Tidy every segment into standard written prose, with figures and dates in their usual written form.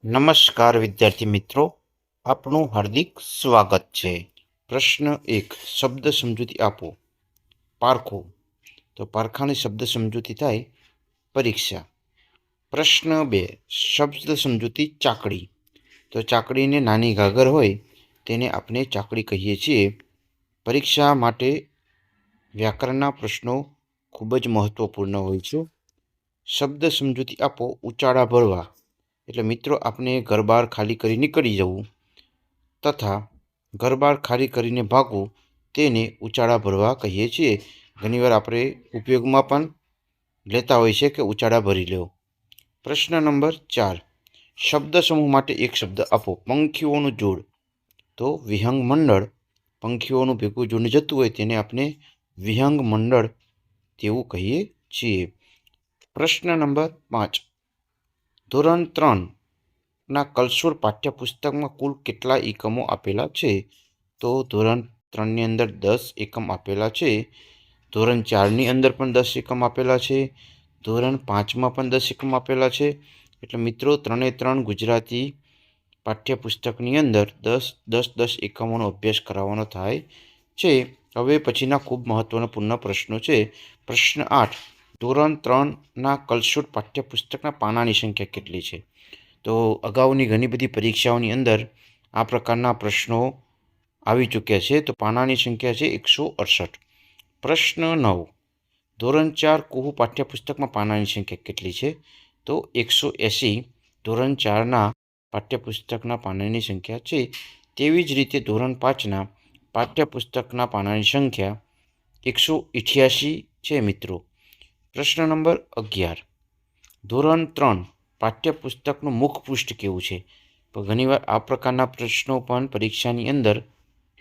નમસ્કાર વિદ્યાર્થી મિત્રો, આપનું હાર્દિક સ્વાગત છે. પ્રશ્ન 1, શબ્દ સમજૂતી આપો. પારખો. તો પારખાની શબ્દ સમજૂતી થાય પરીક્ષા. પ્રશ્ન 2, શબ્દ સમજૂતી ચાકડી. તો ચાકડીને નાની ગાગર હોય તેને આપણે ચાકડી કહીએ છીએ. પરીક્ષા માટે વ્યાકરણના પ્રશ્નો ખૂબ જ મહત્વપૂર્ણ હોય છે. શબ્દ સમજૂતી આપો. ઉચાળા ભરવા એટલે મિત્રો આપણે ઘર બહાર ખાલી કરી નીકળી જવું તથા ઘર બહાર ખાલી કરીને ભાગવું તેને ઉચાળા ભરવા કહીએ છીએ. ઘણીવાર આપણે ઉપયોગમાં પણ લેતા હોય છે કે ઉચાળા ભરી લો. પ્રશ્ન નંબર 4, શબ્દ સમૂહ માટે એક શબ્દ આપો. પંખીઓનું જોડ. તો વિહંગ મંડળ. પંખીઓનું ભેગું જોડને જતું હોય તેને આપણે વિહંગ મંડળ તેવું કહીએ છીએ. પ્રશ્ન નંબર 5, ધોરણ 3ના કલશોર પાઠ્યપુસ્તકમાં કુલ કેટલા એકમો આપેલા છે? તો ધોરણ 3ની અંદર 10 એકમ આપેલા છે. ધોરણ 4ની અંદર પણ 10 એકમ આપેલા છે. ધોરણ 5માં પણ 10 એકમ આપેલા છે. એટલે મિત્રો 3 ગુજરાતી પાઠ્યપુસ્તકની અંદર 10 એકમોનો અભ્યાસ કરાવવાનો થાય છે. હવે પછીના ખૂબ મહત્વપૂર્ણ પ્રશ્નો છે. પ્રશ્ન 8, ધોરણ 3ના કલશોર પાઠ્યપુસ્તકના પાનાની સંખ્યા કેટલી છે? તો અગાઉની ઘણી બધી પરીક્ષાઓની અંદર આ પ્રકારના પ્રશ્નો આવી ચૂક્યા છે. તો પાનાની સંખ્યા છે 168. પ્રશ્ન 9, ધોરણ 4 કુહુ પાઠ્યપુસ્તકમાં પાનાની સંખ્યા કેટલી છે? તો 180 ધોરણ 4ના પાઠ્યપુસ્તકના પાનાની સંખ્યા છે. તેવી જ રીતે ધોરણ 5ના પાઠ્યપુસ્તકના પાનાની સંખ્યા 188 છે મિત્રો. પ્રશ્ન નંબર 11, ધોરણ 3 પાઠ્યપુસ્તકનું મુખપૃષ્ઠ કેવું છે? તો ઘણીવાર આ પ્રકારના પ્રશ્નો પણ પરીક્ષાની અંદર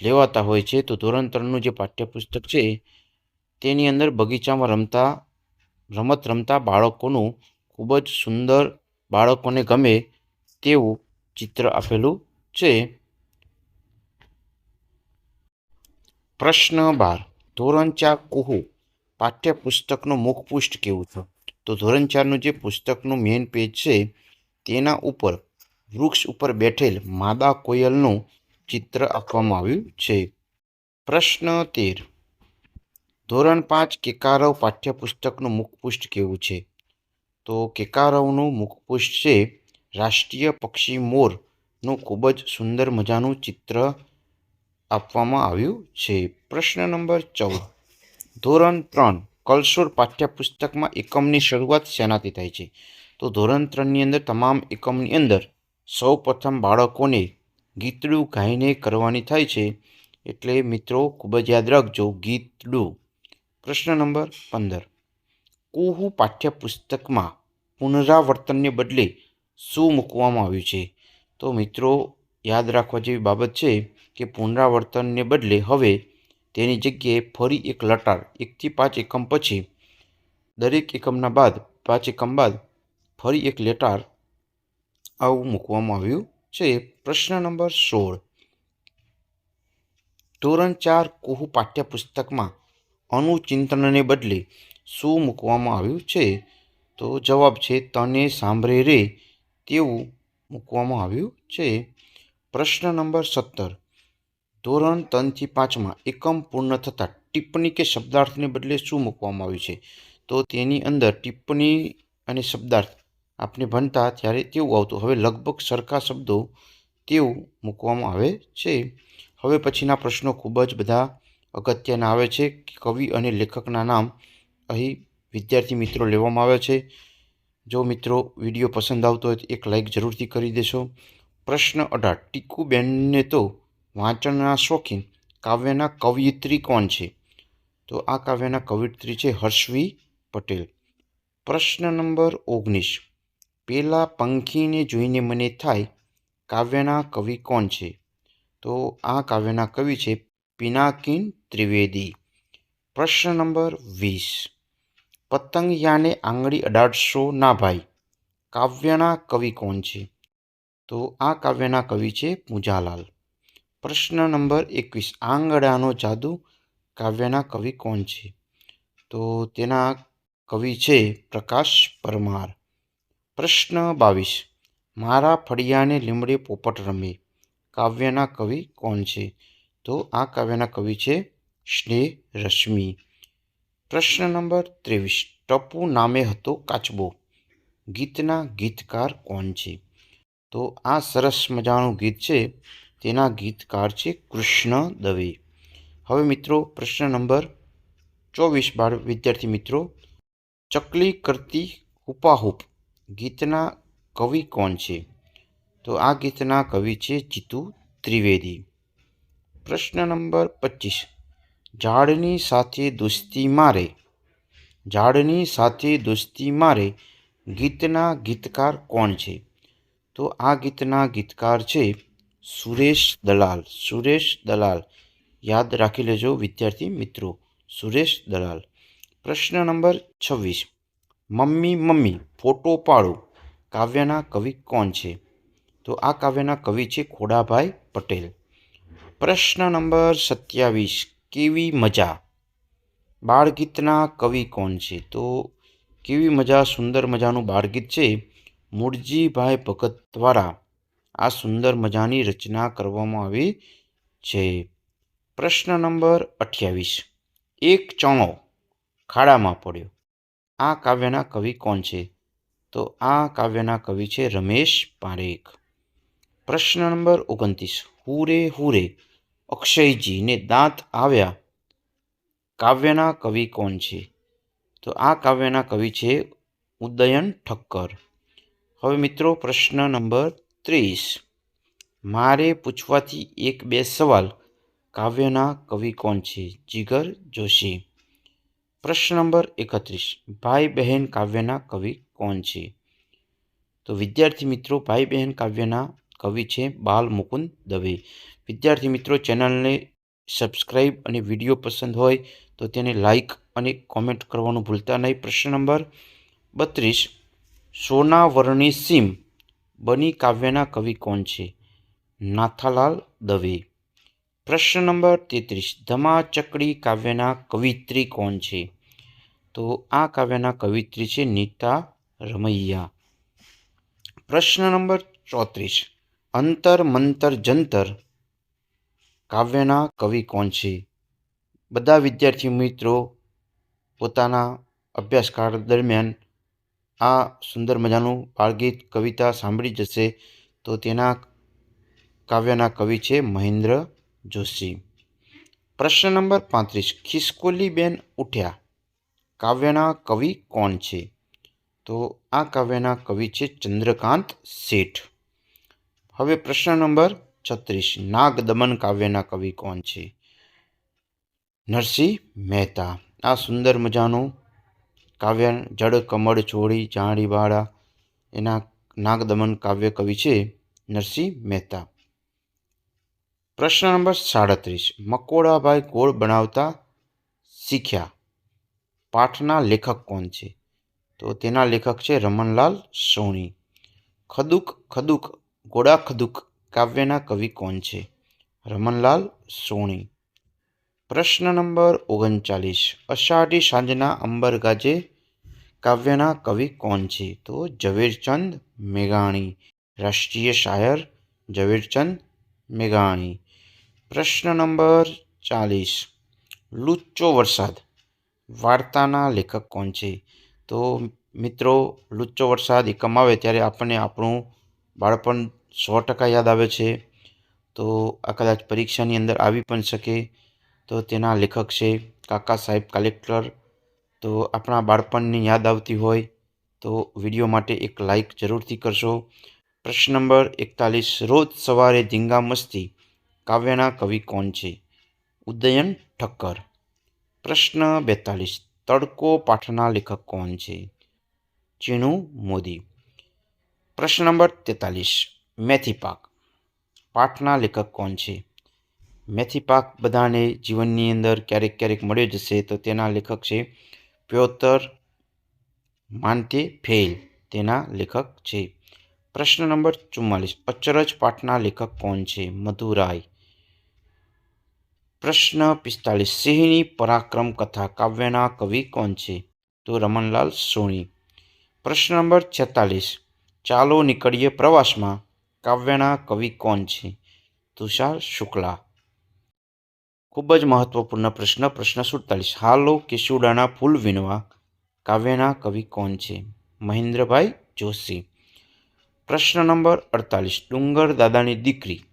લેવાતા હોય છે. તો ધોરણ 3નું જે પાઠ્યપુસ્તક છે તેની અંદર બગીચામાં રમત રમતા બાળકોનું ખૂબ જ સુંદર, બાળકોને ગમે તેવું ચિત્ર આપેલું છે. પ્રશ્ન 12, ધોરણ 4 કુહુ પાઠ્યપુસ્તકનું મુખપૃષ્ઠ કેવું છે? તો ધોરણ 4નું જે પુસ્તકનું મેઇન પેજ છે તેના ઉપર વૃક્ષ ઉપર બેઠેલ માદા કોયલનું ચિત્ર આપવામાં આવ્યું છે. પ્રશ્ન 13, ધોરણ 5 કેકારવ પાઠ્યપુસ્તકનું મુખપૃષ્ઠ કેવું છે? તો કેકારવનું મુખપૃષ્ઠ છે રાષ્ટ્રીય પક્ષી મોરનું ખૂબ જ સુંદર મજાનું ચિત્ર આપવામાં આવ્યું છે. પ્રશ્ન નંબર 14, ધોરણ 3 કલશોર પાઠ્યપુસ્તકમાં એકમની શરૂઆત શેનાથી થાય છે? તો ધોરણ 3ની અંદર તમામ એકમની અંદર સૌ પ્રથમ બાળકોને ગીતડું ગાઈને કરવાની થાય છે. એટલે મિત્રો ખૂબ જ યાદ રાખજો, ગીતડું. પ્રશ્ન નંબર 15, કુહુ પાઠ્યપુસ્તકમાં પુનરાવર્તનને બદલે શું મૂકવામાં આવ્યું છે? તો મિત્રો યાદ રાખવા જેવી બાબત છે કે પુનરાવર્તનને બદલે હવે તેની જગ્યાએ ફરી એક લટાર 1થી 5 એકમ પછી દરેક એકમના બાદ 5 એકમ બાદ ફરી એક લેટાર આવું મૂકવામાં આવ્યું છે. પ્રશ્ન નંબર 16, ધોરણ 4 કુહુ પાઠ્યપુસ્તકમાં અનુચિંતનને બદલે શું મૂકવામાં આવ્યું છે? તો જવાબ છે તને સાંભળે રે તેવું મૂકવામાં આવ્યું છે. પ્રશ્ન નંબર 17, ધોરણ 3થી 5માં એકમ પૂર્ણ થતાં ટિપ્પણી કે શબ્દાર્થને બદલે શું મૂકવામાં આવ્યું છે? તો તેની અંદર ટિપ્પણી અને શબ્દાર્થ આપણે ભણતા ત્યારે તેવું આવતું, હવે લગભગ સરખા શબ્દો તેવું મૂકવામાં આવે છે. હવે પછીના પ્રશ્નો ખૂબ જ બધા અગત્યના આવે છે. કવિ અને લેખકના નામ અહીં વિદ્યાર્થી મિત્રો લેવામાં આવે છે. જો મિત્રો વિડીયો પસંદ આવતો હોય તો એક લાઇક જરૂરથી કરી દેશો. પ્રશ્ન 18, ટીકુબેનને તો વાંચનના શોખીન, કાવ્યના કવયિત્રી કોણ છે? તો આ કાવ્યના કવયિત્રી છે હર્ષવી પટેલ. પ્રશ્ન નંબર 19, પેલા પંખીને જોઈને મને થાય કાવ્યના કવિ કોણ છે? તો આ કાવ્યના કવિ છે પિનાકિન ત્રિવેદી. પ્રશ્ન નંબર 20, પતંગિયાને આંગળી અડાડશો ના ભાઈ કાવ્યના કવિ કોણ છે? તો આ કાવ્યના કવિ છે પૂંજાલાલ. પ્રશ્ન નંબર 21, આંગળાનો જાદુ કાવ્યના કવિ કોણ છે? તો તેના કવિ છે પ્રકાશ પરમાર. પ્રશ્ન 22, મારા ફળિયાને લીમડે પોપટ રમે કાવ્યના કવિ કોણ છે? તો આ કાવ્યના કવિ છે સ્નેહ રશ્મિ. પ્રશ્ન નંબર 23. ટપુ નામે હતો કાચબો ગીતના ગીતકાર કોણ છે? તો આ સરસ મજાનું ગીત છે, તેના ગીતકાર છે કૃષ્ણ દવે. હવે મિત્રો પ્રશ્ન નંબર 24 વિદ્યાર્થી મિત્રો, ચકલી કરતી હુપાહુપ ગીતના કવિ કોણ છે? તો આ ગીતના કવિ છે જીતુ ત્રિવેદી. પ્રશ્ન નંબર 25. ઝાડની સાથે દોસ્તી મારે ઝાડની સાથે દોસ્તી મારે ગીતના ગીતકાર કોણ છે? તો આ ગીતના ગીતકાર છે સુરેશ દલાલ. સુરેશ દલાલ યાદ રાખી લેજો વિદ્યાર્થી મિત્રો, સુરેશ દલાલ. પ્રશ્ન નંબર 26. મમ્મી મમ્મી ફોટો પાડો કાવ્યના કવિ કોણ છે? તો આ કાવ્યના કવિ છે ખોડાભાઈ પટેલ. પ્રશ્ન નંબર 27. કેવી મજા બાળગીતના કવિ કોણ છે? તો કેવી મજા સુંદર મજાનું બાળગીત છે, મૂળજીભાઈ ભગત દ્વારા આ સુંદર મજાની રચના કરવામાં આવી છે. પ્રશ્ન નંબર 28. એક ચણો ખાડામાં પડ્યો આ કાવ્યના કવિ કોણ છે? તો આ કાવ્યના કવિ છે રમેશ પારેખ. પ્રશ્ન નંબર 29. હુરે હુરે અક્ષયજીને દાંત આવ્યા કાવ્યના કવિ કોણ છે? તો આ કાવ્યના કવિ છે ઉદયન ઠક્કર. હવે મિત્રો પ્રશ્ન નંબર 30. મારે પૂછવાથી એક બે સવાલ કાવ્યના કવિ કોણ છે? જીગર જોશી. પ્રશ્ન નંબર 31. ભાઈ બહેન કાવ્યના કવિ કોણ છે? તો વિદ્યાર્થી મિત્રો ભાઈ બહેન કાવ્યના કવિ છે બાલ મુકુંદ દવે. વિદ્યાર્થી મિત્રો ચેનલને સબસ્ક્રાઈબ અને વિડીયો પસંદ હોય તો તેને લાઈક અને કોમેન્ટ કરવાનું ભૂલતા નહીં. પ્રશ્ન નંબર 32. સોનાવરણી સીમ બની કાવ્યના કવિ કોણ છે? નાથાલાલ દવે. પ્રશ્ન નંબર 33. ધમાચકડી કાવ્યના કવિત્રી કોણ છે? તો આ કાવ્યના કવિત્રી છે નીતા રમૈયા. પ્રશ્ન નંબર 34. અંતર મંતર જંતર કાવ્યના કવિ કોણ છે? બધા વિદ્યાર્થી મિત્રો પોતાના અભ્યાસકાળ દરમિયાન આ સુંદર મજાનું બાળગીત કવિતા સાંભળી જશે, તો તેના કાવ્યના કવિ છે મહેન્દ્ર જોશી. પ્રશ્ન નંબર 35. ખિસકોલીબેન ઉઠ્યા કાવ્યના કવિ કોણ છે? તો આ કાવ્યના કવિ છે ચંદ્રકાંત શેઠ. હવે પ્રશ્ન નંબર 36. નાગદમન કાવ્યના કવિ કોણ છે? નરસિંહ મહેતા. આ સુંદર મજાનું કાવ્ય જળ કમળ છોડી જાણીવાળા એના નાગદમન કાવ્ય કવિ છે નરસિંહ મહેતા. પ્રશ્ન નંબર 37. મકોડાભાઈ ગોળ બનાવતા શીખ્યા પાઠના લેખક કોણ છે? તો તેના લેખક છે રમણલાલ સોની. ખદુક ખદુક ગોળા ખદુક કાવ્યના કવિ કોણ છે? રમણલાલ સોની. પ્રશ્ન નંબર 39. અષાઢી સાંજના અંબર ગાજે કાવ્યના કવિ કોણ છે? તો ઝવેરચંદ મેઘાણી. રાષ્ટ્રીય શાયર ઝવેરચંદ મેઘાણી. પ્રશ્ન નંબર 40. લુચ્ચો વરસાદ વાર્તાના લેખક કોણ છે? તો મિત્રો લુચ્ચો વરસાદ એકમ આવે ત્યારે આપણને આપણું બાળપણ 100% યાદ આવે છે. તો આ કદાચ પરીક્ષાની અંદર આવી પણ શકે. તો તેના લેખક છે કાકા સાહેબ કલેક્ટર. તો આપણા બાળપણની યાદ આવતી હોય તો વિડીયો માટે એક લાઈક જરૂરથી કરશો. પ્રશ્ન નંબર 41. રોજ સવારે ધીંગા મસ્તી કાવ્યના કવિ કોણ છે? ઉદયન ઠક્કર. પ્રશ્ન 42. તડકો પાઠના લેખક કોણ છે? ચીનુ મોદી. પ્રશ્ન નંબર 43. મેથી પાક પાઠના લેખક કોણ છે? મેથી પાક બધાને જીવનની અંદર ક્યારેક ક્યારેક મળ્યો જશે, તો તેના લેખક છે પ્યોતર માન્તે ફેલ. તેના લેખક છે. પ્રશ્ન નંબર 44. અચરજ પાઠના લેખક કોણ છે? મધુરાય. પ્રશ્ન 45. સિંહની પરાક્રમ કથા કાવ્યના કવિ કોણ છે? તો રમણલાલ સોની. પ્રશ્ન નંબર 46. ચાલો નીકળીએ પ્રવાસમાં કાવ્યના કવિ કોણ છે? તુષાર શુક્લા. ખૂબ જ મહત્વપૂર્ણ પ્રશ્ન. પ્રશ્ન 47. હાલો કેસુડાના ફૂલ વીણવા કાવ્યના કવિ કોણ છે? મહેન્દ્રભાઈ જોશી. પ્રશ્ન નંબર 48. ડુંગર દાદાની દીકરી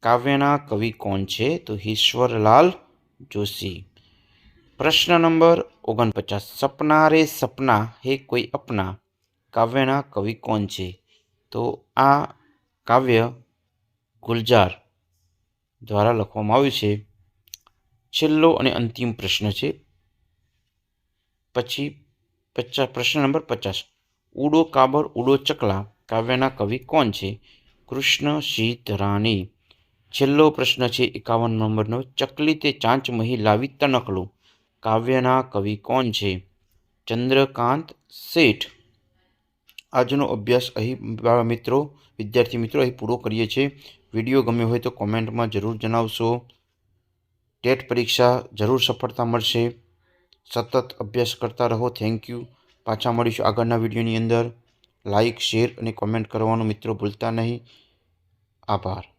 કાવ્યના કવિ કોણ છે? તો ઈશ્વરલાલ જોશી. પ્રશ્ન નંબર 49. સપના રે સપના હે કોઈ અપના કાવ્યના કવિ કોણ છે? તો આ કાવ્ય ગુલજાર દ્વારા લખવામાં આવ્યું છે. છેલ્લો અને અંતિમ પ્રશ્ન છે. પછી પ્રશ્ન નંબર 50. ઉડો કાબર ઉડો ચકલા કાવ્યના કવિ કોણ છે? કૃષ્ણસિંહ ધરાણી. છેલ્લો પ્રશ્ન છે 51 નંબરનો. ચકલી તે ચાંચ મહી લાવી તણકલું કાવ્યના કવિ કોણ છે? ચંદ્રકાંત શેઠ. આજનો અભ્યાસ અહીં વિદ્યાર્થી મિત્રો અહીં પૂરો કરીએ છીએ. વિડીયો ગમ્યો હોય તો કોમેન્ટમાં જરૂર જણાવશો. ટેટ પરીક્ષા જરૂર સફળતા મળશે. સતત અભ્યાસ કરતા રહો. Thank you. પાછા મળીશું આગળના વિડીયોની અંદર. લાઇક, શેર અને કોમેન્ટ કરવાનું મિત્રો ભૂલતા નહીં. આભાર.